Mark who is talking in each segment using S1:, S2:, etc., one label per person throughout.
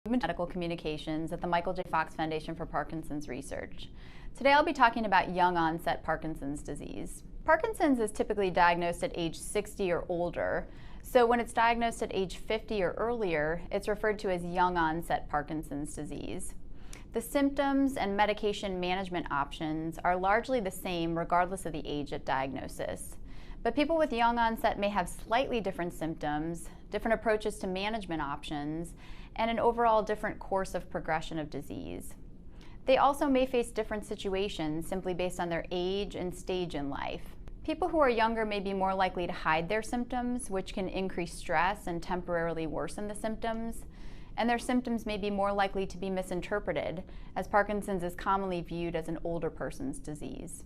S1: Medical Communications at the Michael J. Fox Foundation for Parkinson's Research. Today I'll be talking about young onset Parkinson's disease. Parkinson's is typically diagnosed at age 60 or older, so when it's diagnosed at age 50 or earlier, it's referred to as young onset Parkinson's disease. The symptoms and medication management options are largely the same regardless of the age at diagnosis. But people with young onset may have slightly different symptoms, different approaches to management options, and an overall different course of progression of disease. They also may face different situations simply based on their age and stage in life. People who are younger may be more likely to hide their symptoms, which can increase stress and temporarily worsen the symptoms. And their symptoms may be more likely to be misinterpreted, as Parkinson's is commonly viewed as an older person's disease.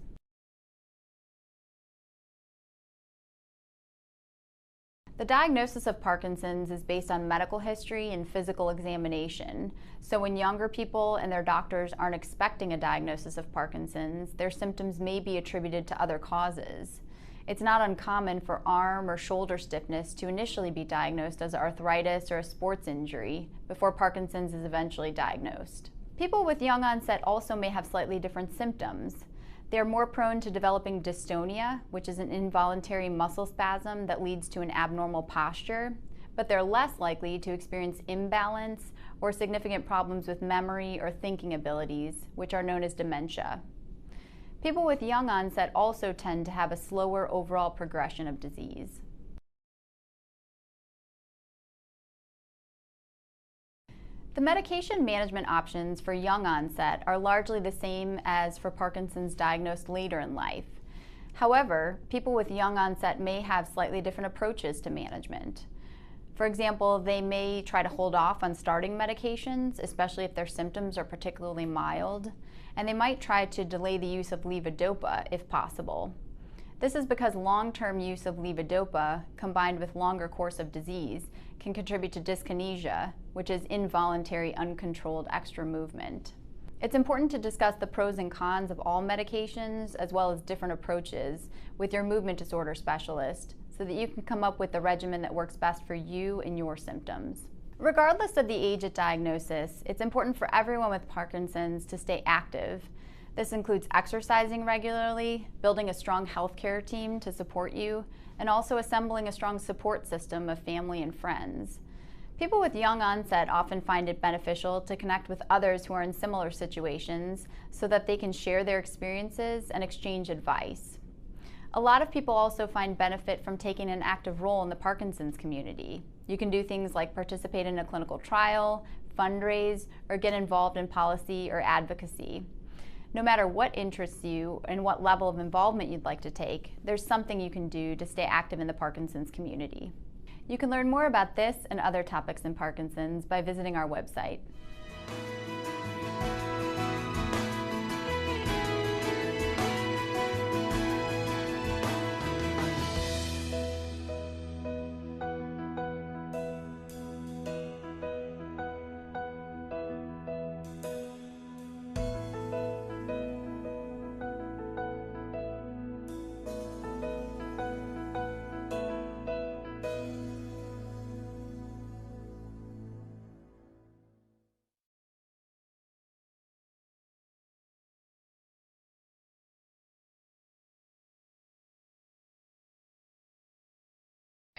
S1: The diagnosis of Parkinson's is based on medical history and physical examination. So when younger people and their doctors aren't expecting a diagnosis of Parkinson's, their symptoms may be attributed to other causes. It's not uncommon for arm or shoulder stiffness to initially be diagnosed as arthritis or a sports injury before Parkinson's is eventually diagnosed. People with young onset also may have slightly different symptoms. They're more prone to developing dystonia, which is an involuntary muscle spasm that leads to an abnormal posture, but they're less likely to experience imbalance or significant problems with memory or thinking abilities, which are known as dementia. People with young onset also tend to have a slower overall progression of disease. The medication management options for young onset are largely the same as for Parkinson's diagnosed later in life. However, people with young onset may have slightly different approaches to management. For example, they may try to hold off on starting medications, especially if their symptoms are particularly mild, and they might try to delay the use of levodopa if possible. This is because long-term use of levodopa, combined with longer course of disease, can contribute to dyskinesia, which is involuntary, uncontrolled extra movement. It's important to discuss the pros and cons of all medications, as well as different approaches, with your movement disorder specialist, so that you can come up with the regimen that works best for you and your symptoms. Regardless of the age at diagnosis, it's important for everyone with Parkinson's to stay active. This includes exercising regularly, building a strong healthcare team to support you, and also assembling a strong support system of family and friends. People with young onset often find it beneficial to connect with others who are in similar situations so that they can share their experiences and exchange advice. A lot of people also find benefit from taking an active role in the Parkinson's community. You can do things like participate in a clinical trial, fundraise, or get involved in policy or advocacy. No matter what interests you and what level of involvement you'd like to take, there's something you can do to stay active in the Parkinson's community. You can learn more about this and other topics in Parkinson's by visiting our website.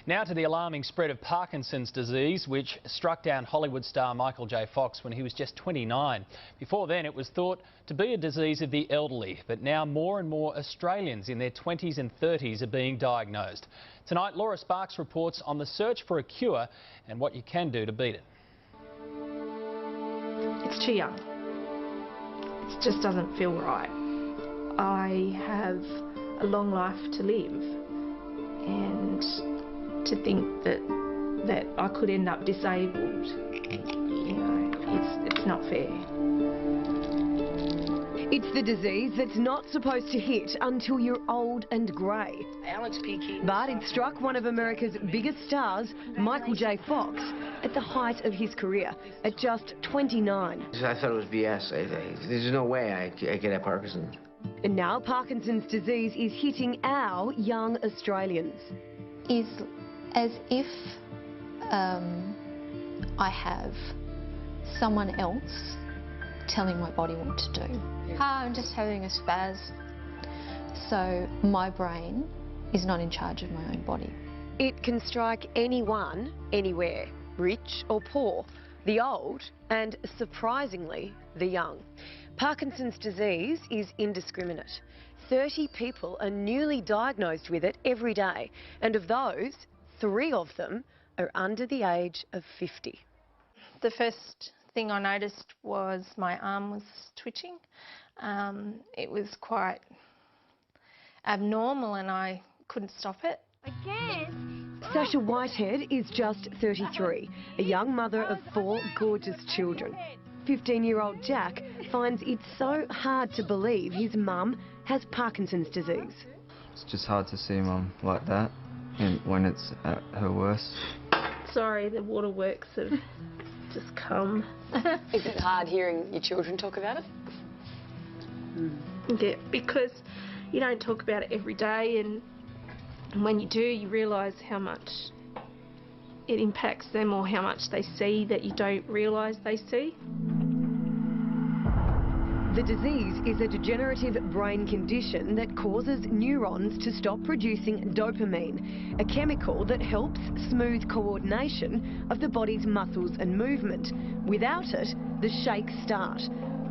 S2: Now to the alarming spread of Parkinson's disease, which struck down Hollywood star Michael J. Fox when he was just 29. Before then, it was thought to be a disease of the elderly, but now more and more Australians in their 20s and 30s are being diagnosed. Tonight, Laura Sparks reports on the search for a cure and what you can do to beat it.
S3: It's too young. It just doesn't feel right. I have a long life to live, and to think that I could end up disabled, you know, it's not fair.
S4: It's the disease that's not supposed to hit until you're old and grey.
S3: Alex Peaky.
S4: But it struck one of America's biggest stars, Michael J. Fox, at the height of his career, at just 29.
S5: I thought it was BS. There's no way I could have Parkinson's.
S4: And now Parkinson's disease is hitting our young Australians.
S6: Is as if I have someone else telling my body what to do. I'm just having a spaz. So my brain is not in charge of my own body.
S4: It can strike anyone, anywhere, rich or poor, the old and, surprisingly, the young. Parkinson's disease is indiscriminate. 30 people are newly diagnosed with it every day, and of those, 3 of them are under the age of 50.
S3: The first thing I noticed was my arm was twitching. It was quite abnormal and I couldn't stop it.
S4: Sasha Whitehead is just 33, a young mother of 4 gorgeous children. 15-year-old Jack finds it so hard to believe his mum has Parkinson's disease.
S7: It's just hard to see Mum like that, and when it's at her worst.
S3: Sorry, the waterworks have just come.
S8: Is it hard hearing your children talk about it?
S3: Yeah, because you don't talk about it every day, and when you do, you realise how much it impacts them or how much they see that you don't realise they see.
S4: The disease is a degenerative brain condition that causes neurons to stop producing dopamine, a chemical that helps smooth coordination of the body's muscles and movement. Without it, the shakes start.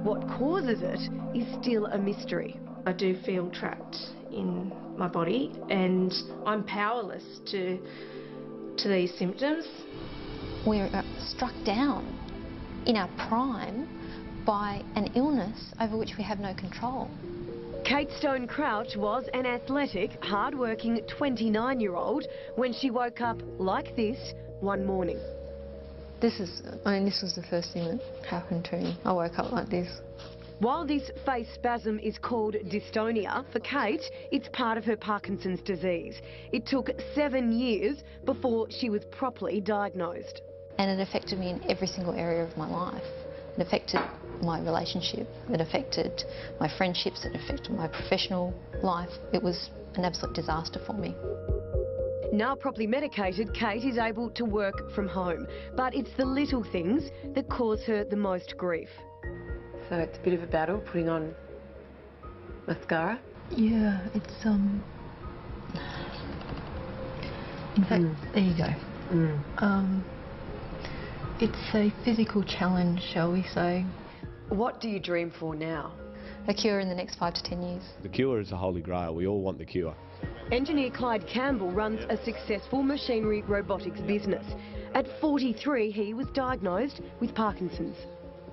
S4: What causes it is still a mystery.
S3: I do feel trapped in my body and I'm powerless to these symptoms.
S6: We're struck down in our prime by an illness over which we have no control.
S4: Kate Stone Crouch was an athletic, hard-working 29-year-old when she woke up like this one morning.
S6: This was the first thing that happened to me. I woke up like this.
S4: While this face spasm is called dystonia, for Kate, it's part of her Parkinson's disease. It took 7 years before she was properly diagnosed.
S6: And it affected me in every single area of my life. It affected my relationship, it affected my friendships, it affected my professional life. It was an absolute disaster for me.
S4: Now properly medicated, Kate is able to work from home, but it's the little things that cause her the most grief.
S8: So it's a bit of a battle putting on mascara?
S6: Yeah, it's in fact, there you go. It's a physical challenge, shall we say.
S4: What do you dream for now?
S6: A cure in the next 5 to 10 years.
S9: The cure is a holy grail. We all want the cure.
S4: Engineer Clyde Campbell runs a successful machinery robotics business. At 43, he was diagnosed with Parkinson's.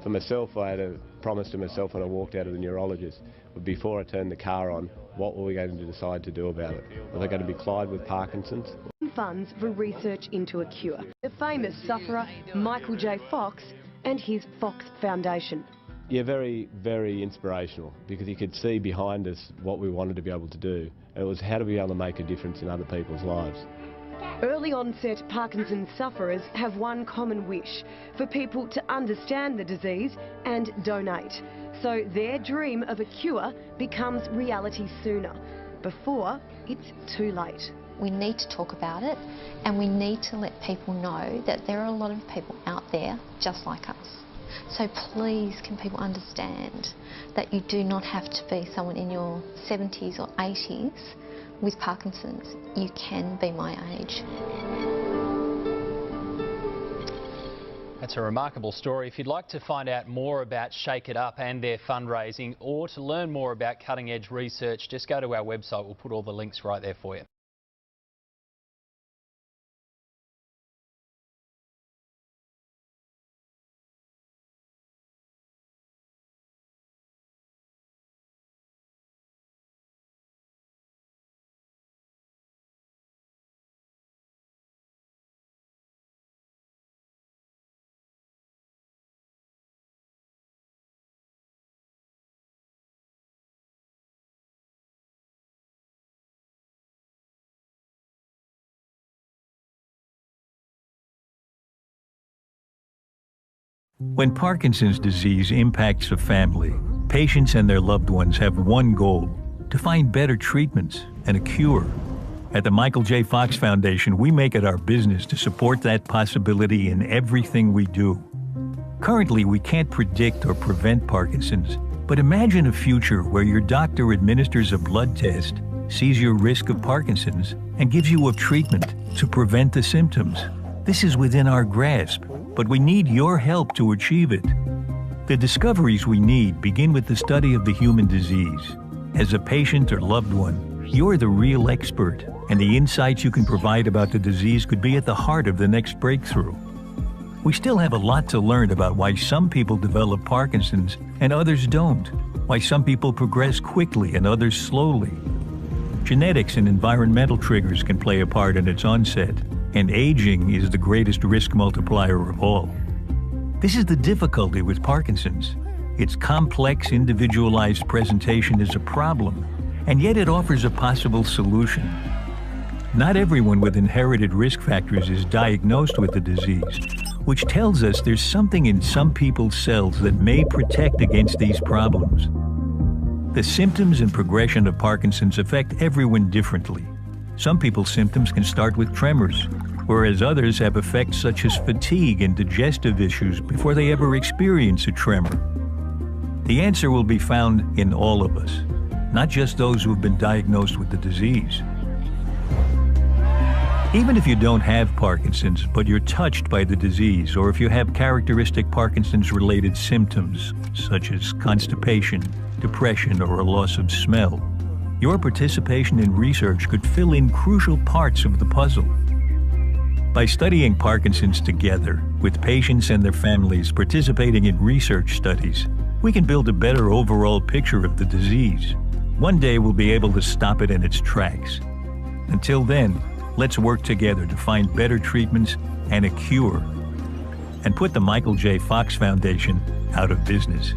S9: For myself, I had a promise to myself when I walked out of the neurologist. But before I turned the car on, what were we going to decide to do about it? Are they going to be Clyde with Parkinson's?
S4: Funds for research into a cure. The famous sufferer Michael J. Fox and his Fox Foundation.
S9: Yeah, very, very inspirational, because you could see behind us what we wanted to be able to do. And it was how to be able to make a difference in other people's lives.
S4: Early onset Parkinson's sufferers have one common wish: for people to understand the disease and donate. So their dream of a cure becomes reality sooner, before it's too late.
S6: We need to talk about it, and we need to let people know that there are a lot of people out there just like us. So please, can people understand that you do not have to be someone in your 70s or 80s with Parkinson's. You can be my age.
S2: That's a remarkable story. If you'd like to find out more about Shake It Up and their fundraising, or to learn more about cutting-edge research, just go to our website. We'll put all the links right there for you.
S10: When Parkinson's disease impacts a family, patients and their loved ones have one goal: to find better treatments and a cure. At the Michael J. Fox Foundation, we make it our business to support that possibility in everything we do. Currently, we can't predict or prevent Parkinson's, but imagine a future where your doctor administers a blood test, sees your risk of Parkinson's, and gives you a treatment to prevent the symptoms. This is within our grasp, but we need your help to achieve it. The discoveries we need begin with the study of the human disease. As a patient or loved one, you're the real expert, and the insights you can provide about the disease could be at the heart of the next breakthrough. We still have a lot to learn about why some people develop Parkinson's and others don't, why some people progress quickly and others slowly. Genetics and environmental triggers can play a part in its onset, and aging is the greatest risk multiplier of all. This is the difficulty with Parkinson's. Its complex, individualized presentation is a problem, and yet it offers a possible solution. Not everyone with inherited risk factors is diagnosed with the disease, which tells us there's something in some people's cells that may protect against these problems. The symptoms and progression of Parkinson's affect everyone differently. Some people's symptoms can start with tremors, whereas others have effects such as fatigue and digestive issues before they ever experience a tremor. The answer will be found in all of us, not just those who have been diagnosed with the disease. Even if you don't have Parkinson's, but you're touched by the disease, or if you have characteristic Parkinson's-related symptoms, such as constipation, depression, or a loss of smell, your participation in research could fill in crucial parts of the puzzle. By studying Parkinson's together, with patients and their families participating in research studies, we can build a better overall picture of the disease. One day we'll be able to stop it in its tracks. Until then, let's work together to find better treatments and a cure, and put the Michael J. Fox Foundation out of business.